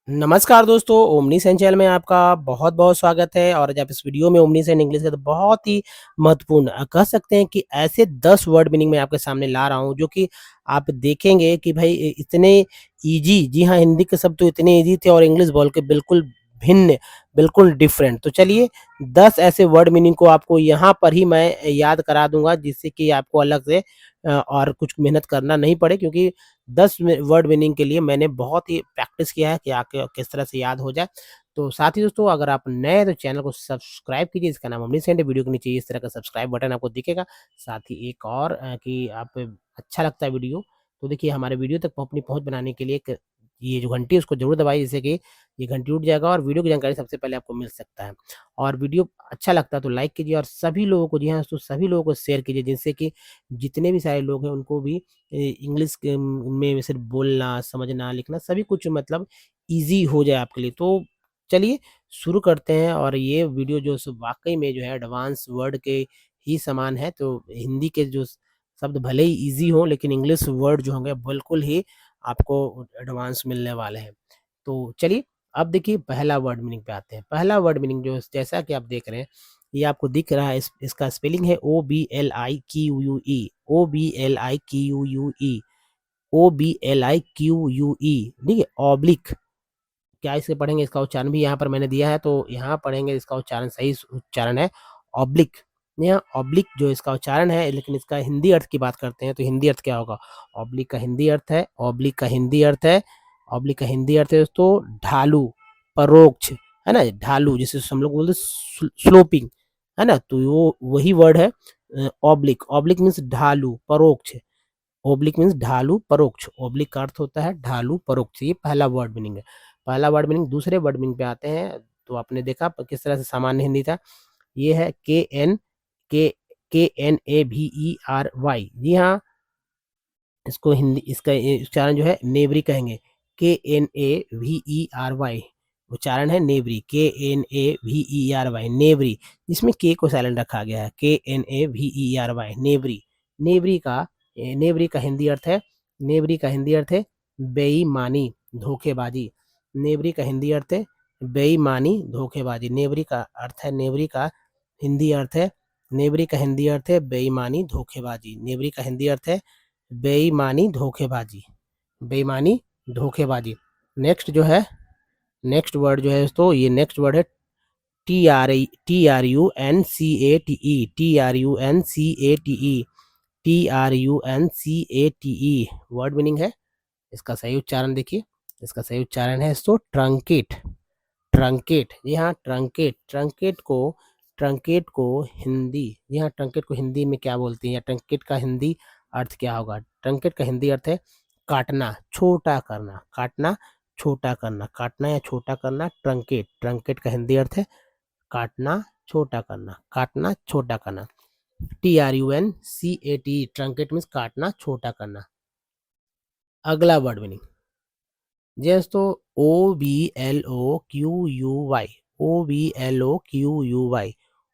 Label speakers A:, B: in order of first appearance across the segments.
A: नमस्कार दोस्तों, omni Sen channel में आपका बहुत-बहुत स्वागत है। और आज आप इस वीडियो में ओमनी सेन इंग्लिश का तो बहुत ही महत्वपूर्ण कह सकते हैं कि ऐसे 10 वर्ड मीनिंग मैं आपके सामने ला रहा हूँ, जो कि आप देखेंगे कि भाई इतने ईज़ी, जी हाँ, हिंदी के शब्द तो इतने ईज़ी थे और इंग्लिश बोल के बिल्कुल भिन्न, बिल्कुल डिफरेंट। तो चलिए 10 ऐसे वर्ड मीनिंग को आपको यहाँ पर ही मैं याद करा दूँगा, जिससे कि आपको अलग से और कुछ मेहनत करना नहीं पड़े, क्योंकि 10 वर्ड मीनिंग के लिए मैंने बहुत ही प्रैक्टिस किया है कि आके किस तरह से याद हो जाए। तो साथ ही दोस्तों, अगर आप नए हैं तो चैनल को सब्सक्राइब कीजिए, इसका नाम अमरीश सेन है। वीडियो के नीचे इस तरह का सब्सक्राइब बटन आपको दिखेगा। साथ ही एक और कि आप अच्छा लगता है वीडियो, तो देखिए हमारे वीडियो तक अपनी पहुँच बनाने के लिए एक ये जो घंटी है उसको ज़रूर दबाइए, जिससे कि ये घंटी उठ जाएगा और वीडियो की जानकारी सबसे पहले आपको मिल सकता है। और वीडियो अच्छा लगता है तो लाइक कीजिए और सभी लोगों को, जी हाँ, तो सभी लोगों को शेयर कीजिए, जिससे कि जितने भी सारे लोग हैं उनको भी इंग्लिश के में सिर्फ बोलना, समझना, लिखना सभी कुछ मतलब ईज़ी हो जाए आपके लिए। तो चलिए शुरू करते हैं। और ये वीडियो जो वाक़ई में जो है एडवांस वर्ड के ही समान है। तो हिंदी के जो शब्द भले ही ईज़ी हों, लेकिन इंग्लिश वर्ड जो होंगे बिल्कुल ही आपको एडवांस मिलने वाले हैं। तो चलिए अब देखिए पहला वर्ड मीनिंग पे आते हैं। पहला वर्ड मीनिंग जो जैसा कि आप देख रहे हैं, ये आपको दिख रहा है, इसका स्पेलिंग है OBLIQUE, OBLIQUE, OBLIQUE, ठीक है? ऑब्लिक, क्या इसे पढ़ेंगे, इसका उच्चारण भी यहाँ पर मैंने दिया है, तो यहाँ पढ़ेंगे, इसका उच्चारण सही उच्चारण है ऑब्लिक। यहाँ ऑब्लिक जो इसका उच्चारण है, लेकिन इसका हिंदी अर्थ की बात करते हैं तो हिंदी अर्थ क्या होगा? ऑब्लिक का हिंदी अर्थ है, ऑब्लिक का हिंदी अर्थ है, ऑब्लिक का हिंदी अर्थ है दोस्तों ढालू, परोक्ष, है ना? ढालू जिसे हम लोग बोलते हैं स्लोपिंग, है ना? तो वो वही वर्ड है ऑब्लिक। ऑब्लिक मीन्स ढालू, परोक्ष। ओब्लिक मीन्स ढालू, परोक्ष। ओब्लिक का अर्थ होता है ढालू, परोक्ष। ये पहला वर्ड मीनिंग है। पहला वर्ड मीनिंग। दूसरे वर्ड मीनिंग पे आते हैं, तो आपने देखा किस तरह से सामान्य हिंदी था। ये है के K N A V E R Y. जी हाँ, इसको हिंदी, इसका उच्चारण जो है नेवरी कहेंगे। KNAVERY उच्चारण है नेवरी, KNAVERY नेवरी, जिसमें के को साइलेंट रखा गया है। KNAVERY नेवरी। नेवरी का नेवरी का हिंदी अर्थ है, नेवरी का हिंदी अर्थ है बेईमानी, धोखेबाजी। नेवरी का हिंदी अर्थ है बेईमानी, धोखेबाजी। नेवरी का अर्थ है, नेवरी का हिंदी अर्थ है, नेवरी का हिंदी अर्थ है बेईमानी, धोखेबाजी। नेवरी का हिंदी अर्थ है बेईमानी, धोखेबाजी, बेईमानी, धोखेबाजी। नेक्स्ट जो है, नेक्स्ट वर्ड जो है दोस्तों, ये नेक्स्ट वर्ड है TRUNCATE, TRUNCATE, TRUNCATE word meaning है। इसका सही उच्चारण देखिए, इसका सही उच्चारण है दोस्तों ट्रंकेट, ट्रंकेट। जी हाँ, ट्रंकेट। ट्रंकेट को हिंदी, जी हाँ, ट्रंकेट को हिंदी में क्या बोलते हैं, या ट्रंकेट का हिंदी अर्थ क्या होगा? ट्रंकेट का हिंदी अर्थ है काटना, छोटा करना, काटना, छोटा करना, काटना या छोटा करना। ट्रंकेट, ट्रंकेट का हिंदी अर्थ है काटना, छोटा करना, काटना, छोटा करना। TRUNCAT, ट्रंकेट मीन्स काटना, छोटा करना। अगला वर्ड मीनिंग, जैसे तो OBLOQUY, OBLOQUY,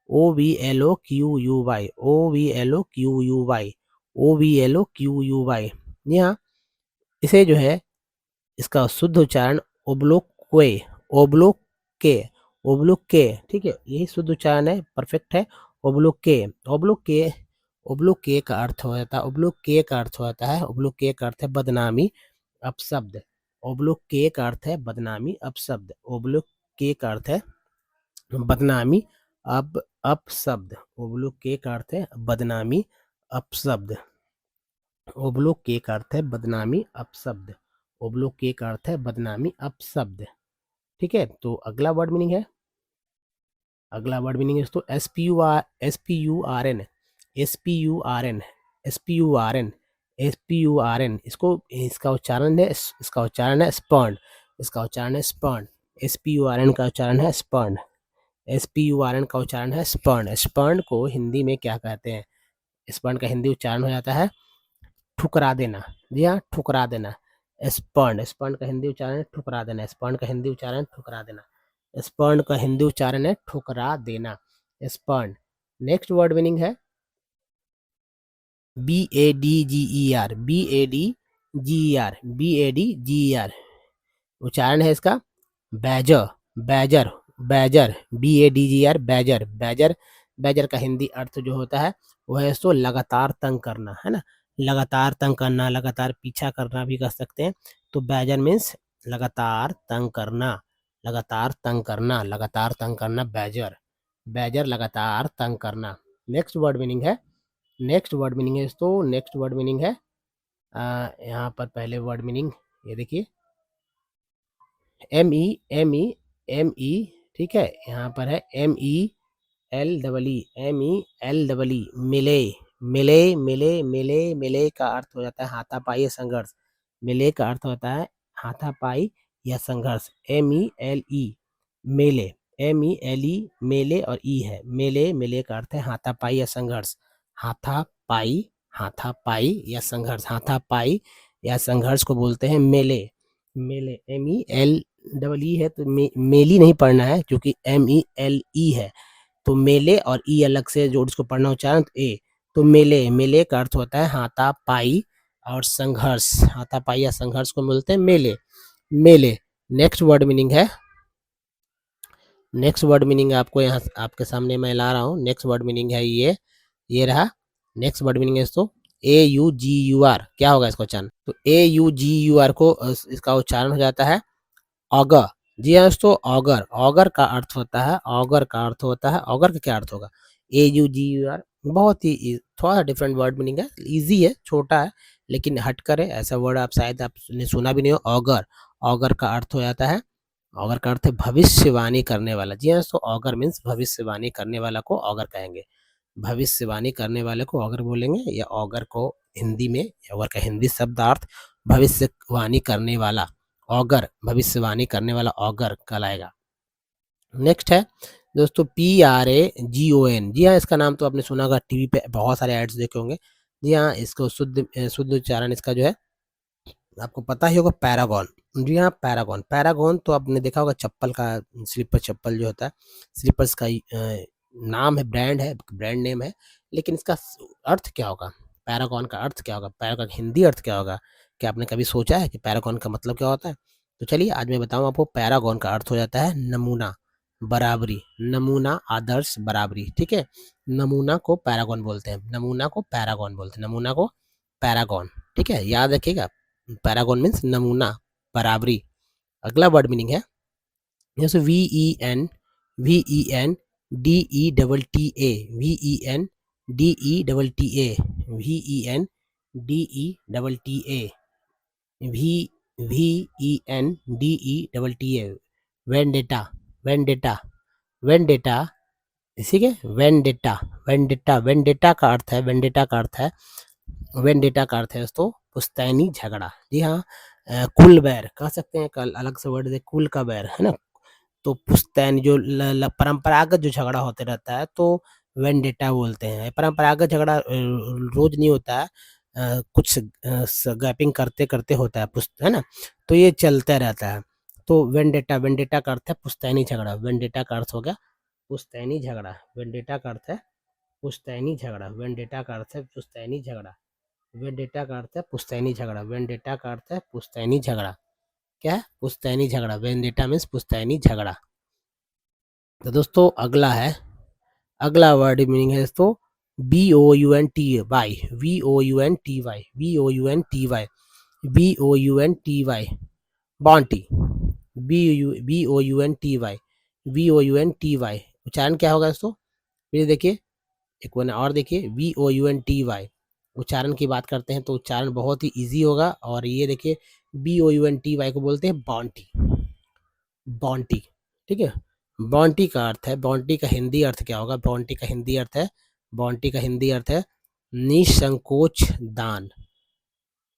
A: OBLOQUY, OBLOQUY, OBLOQUY। जी हाँ, इसे जो है, इसका शुद्ध उच्चारण ओब्लोक्वे, ओब्लोके, ओब्लोके, ठीक है? यही शुद्ध उच्चारण है, परफेक्ट है। ओब्लोके, ओब्लोके, ओब्लोके का अर्थ हो जाता है, ओब्लोके का अर्थ हो जाता है, ओब्लोके का अर्थ है बदनामी, अपशब्द। ओब्लोके का अर्थ है बदनामी, अपशब्द। ओब्लोके का अर्थ है बदनामी, अपशब्द। ओब्लोके का अर्थ है बदनामी, अपशब्द। ओब्लोक के का अर्थ है बदनामी, अपशब्द। ओब्लोक के का अर्थ है बदनामी, अपशब्द। ठीक है, तो अगला वर्ड मीनिंग है, अगला वर्ड मीनिंग है दोस्तों SPURN, SPURN, SPURN, SPURN। इसको, इसका उच्चारण है, इसका उच्चारण है स्पर्न, इसका उच्चारण है स्पर्न। SPURN का उच्चारण है स्पर्न, SPURN का उच्चारण है स्पर्न। स्पर्न को हिंदी में क्या कहते हैं? स्पर्न का हिंदी उच्चारण हो जाता है ठुकरा देना। जी हाँ, ठुकरा देना। स्पर्न, स्पर्न का हिंदी उच्चारण है ठुकरा देना, स्पर्न का हिंदी उच्चारण है ठुकरा देना, स्पर्न का हिंदी उच्चारण है ठुकरा देना, स्पर्न। नेक्स्ट वर्ड मीनिंग है BADGER, BADGER, BADGER। उच्चारण है इसका badger, badger, badger, BADGR, badger, badger, badger का हिंदी अर्थ जो होता है वो है दोस्तों लगातार तंग करना, है ना? लगातार तंग करना, लगातार पीछा करना भी कह सकते हैं। तो बैजर मीन्स लगातार तंग करना, लगातार तंग करना, लगातार तंग करना बैजर, बैजर लगातार तंग करना। नेक्स्ट वर्ड मीनिंग है, नेक्स्ट वर्ड मीनिंग है दोस्तों, नेक्स्ट वर्ड मीनिंग है यहाँ पर पहले वर्ड मीनिंग ये देखिए M E M E M E, ठीक है, यहाँ पर है MELEE मिले, मिले, मिले, मिले, मिले का अर्थ हो जाता है हाथापाई या संघर्ष। मिले का अर्थ होता है हाथापाई या संघर्ष। MELE मेले, MELE मेले और ई है मेले, मेले का अर्थ है हाथापाई या संघर्ष। हाथापाई, हाथापाई या संघर्ष, हाथापाई या संघर्ष को बोलते हैं मेले। मेले MELEE है तो मेली नहीं पढ़ना है क्योंकि MELE है, तो मेले और ई अलग से जोड़ इसको पढ़ना उच्चारण तो ए। तो मेले, मेले का अर्थ होता है हाथापाई और संघर्ष, हाथापाई या संघर्ष को बोलते हैं मेले, मेले। नेक्स्ट वर्ड मीनिंग है, नेक्स्ट वर्ड मीनिंग आपको यहाँ आपके सामने मैं ला रहा हूँ। नेक्स्ट वर्ड मीनिंग है ये रहा। नेक्स्ट वर्ड मीनिंग है इसको AUGUR, क्या होगा इसका उच्चारण? तो AUGUR को इसका उच्चारण हो जाता है ऑगर। जी हाँ दोस्तों, ऑगर, ऑगर का अर्थ होता है, ऑगर का अर्थ होता है, ऑगर का क्या अर्थ होगा? AUGUR, बहुत ही थोड़ा सा डिफरेंट वर्ड मीनिंग है, इजी है, छोटा है लेकिन हटकर है, ऐसा वर्ड आप शायद आपने सुना भी नहीं हो। ऑगर, ऑगर का अर्थ हो जाता है, ऑगर का अर्थ है भविष्यवाणी करने वाला। जी हाँ दोस्तों, ऑगर मीन्स भविष्यवाणी करने वाला को ऑगर कहेंगे, भविष्यवाणी करने वाले को ऑगर बोलेंगे, या ऑगर को हिंदी में, ऑगर का हिंदी शब्दार्थ भविष्यवाणी करने वाला, ऑगर, भविष्यवाणी करने वाला ऑगर कहलाएगा। नेक्स्ट है दोस्तों PRAGON। जी हाँ, इसका नाम तो आपने सुना होगा, टीवी पे बहुत सारे एड्स देखे होंगे। जी हाँ, इसको शुद्ध उच्चारण इसका जो है आपको पता ही होगा, पैरागॉन। जी हाँ, पैरागॉन, पैरागॉन तो आपने देखा होगा चप्पल का, स्लीपर चप्पल जो होता है, स्लीपर्स का नाम है, ब्रांड है, ब्रांड नेम है, लेकिन इसका अर्थ क्या होगा? पैरागॉन का अर्थ क्या होगा? पैरागॉन का हिंदी अर्थ क्या होगा? क्या आपने कभी सोचा है कि पैरागॉन का मतलब क्या होता है? तो चलिए आज मैं बताऊं आपको। पैरागॉन का अर्थ हो जाता है नमूना, बराबरी, नमूना, आदर्श, बराबरी, ठीक है। नमूना को पैरागॉन बोलते हैं, नमूना को पैरागॉन बोलते हैं, नमूना को पैरागॉन, ठीक है, याद रखिएगा। पैरागॉन मीन्स नमूना, बराबरी। अगला वर्ड मीनिंग है जैसे VEN वेंडेटा, वेंडेटा, वेंडेटा, इसी के वेंडेटा, वेंडेटा, वेंडेटा का अर्थ है, वेंडेटा का अर्थ है, वेंडेटा का अर्थ है दोस्तों पुश्तैनी झगड़ा। जी हाँ, कुल बैर कह सकते हैं, कल अलग से वर्ड है कुल का बैर, है ना? तो पुश्तैनी जो परंपरागत जो झगड़ा होते रहता है तो वेंडेटा बोलते हैं। परंपरागत झगड़ा रोज नहीं होता है, कुछ गैपिंग करते करते होता है, है ना? तो ये चलता रहता है। तो वेंडेटा, वेंडेटा का अर्थ है पुश्तैनी झगड़ा, वेंडेटा का अर्थ हो गया पुश्तैनी झगड़ा, वेंडेटा का अर्थ है पुश्तैनी झगड़ा, वेंडेटा का अर्थ है पुश्तैनी झगड़ा, वेंडेटा का अर्थ है पुश्तैनी झगड़ा, वेंडेटा का अर्थ है पुश्तैनी झगड़ा। क्या है? पुश्तैनी झगड़ा, वेंडेटा मीन्स पुश्तैनी झगड़ा। तो दोस्तों अगला है, अगला वर्ड मीनिंग है दोस्तों BOUNTY, BOUNTY, BOUNTY, BOUNTY, bounty, BOUNTY, BOUNTY। उच्चारण क्या होगा दोस्तों? फिर देखिए, एक वन और देखिए, BOUNTY। उच्चारण की बात करते हैं तो उच्चारण बहुत ही इजी होगा, और ये देखिए BOUNTY को बोलते हैं बॉन्टी, बॉन्टी, ठीक है। बॉन्टी का अर्थ है, बॉन्टी का हिंदी अर्थ क्या होगा? बॉन्टी का हिंदी अर्थ है, बॉन्टी का हिंदी अर्थ है निसंकोच दान,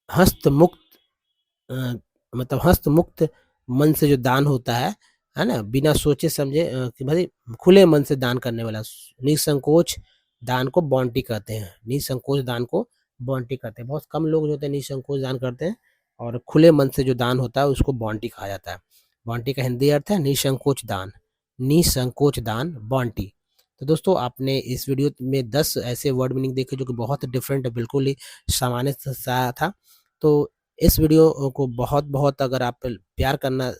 A: हस्तमुक्त, मतलब हस्तमुक्त मन से जो दान होता है ना, बिना सोचे समझे कि भाई खुले मन से दान करने वाला, निसंकोच दान को बॉन्टी कहते हैं, निसंकोच दान को बॉन्टी कहते हैं। बहुत कम लोग जो होते हैं निसंकोच दान करते हैं, और खुले मन से जो दान होता है उसको बॉन्टी कहा जाता है। बॉन्टी का हिंदी अर्थ है निसंकोच दान, निसंकोच दान, बॉन्टी। तो दोस्तों आपने इस वीडियो में 10 ऐसे वर्ड मीनिंग देखे जो कि बहुत डिफरेंट है, बिल्कुल ही सामान्य सा था। तो इस वीडियो को बहुत बहुत अगर आप प्यार करना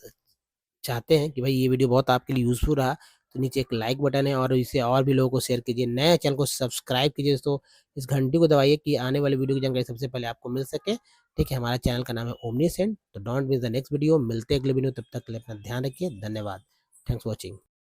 A: चाहते हैं कि भाई ये वीडियो बहुत आपके लिए यूज़फुल रहा, तो नीचे एक लाइक बटन है और इसे और भी लोगों को शेयर कीजिए। नए चैनल को सब्सक्राइब कीजिए दोस्तों, इस घंटी को दबाइए कि आने वाली वीडियो की जानकारी सबसे पहले आपको मिल सके। ठीक है, हमारा चैनल का नाम है ओमनी सेंट, तो don't miss the next video. मिलते हैं अगले वीडियो, तब तक के लिए अपना ध्यान रखिए। धन्यवाद। Thanks for watching.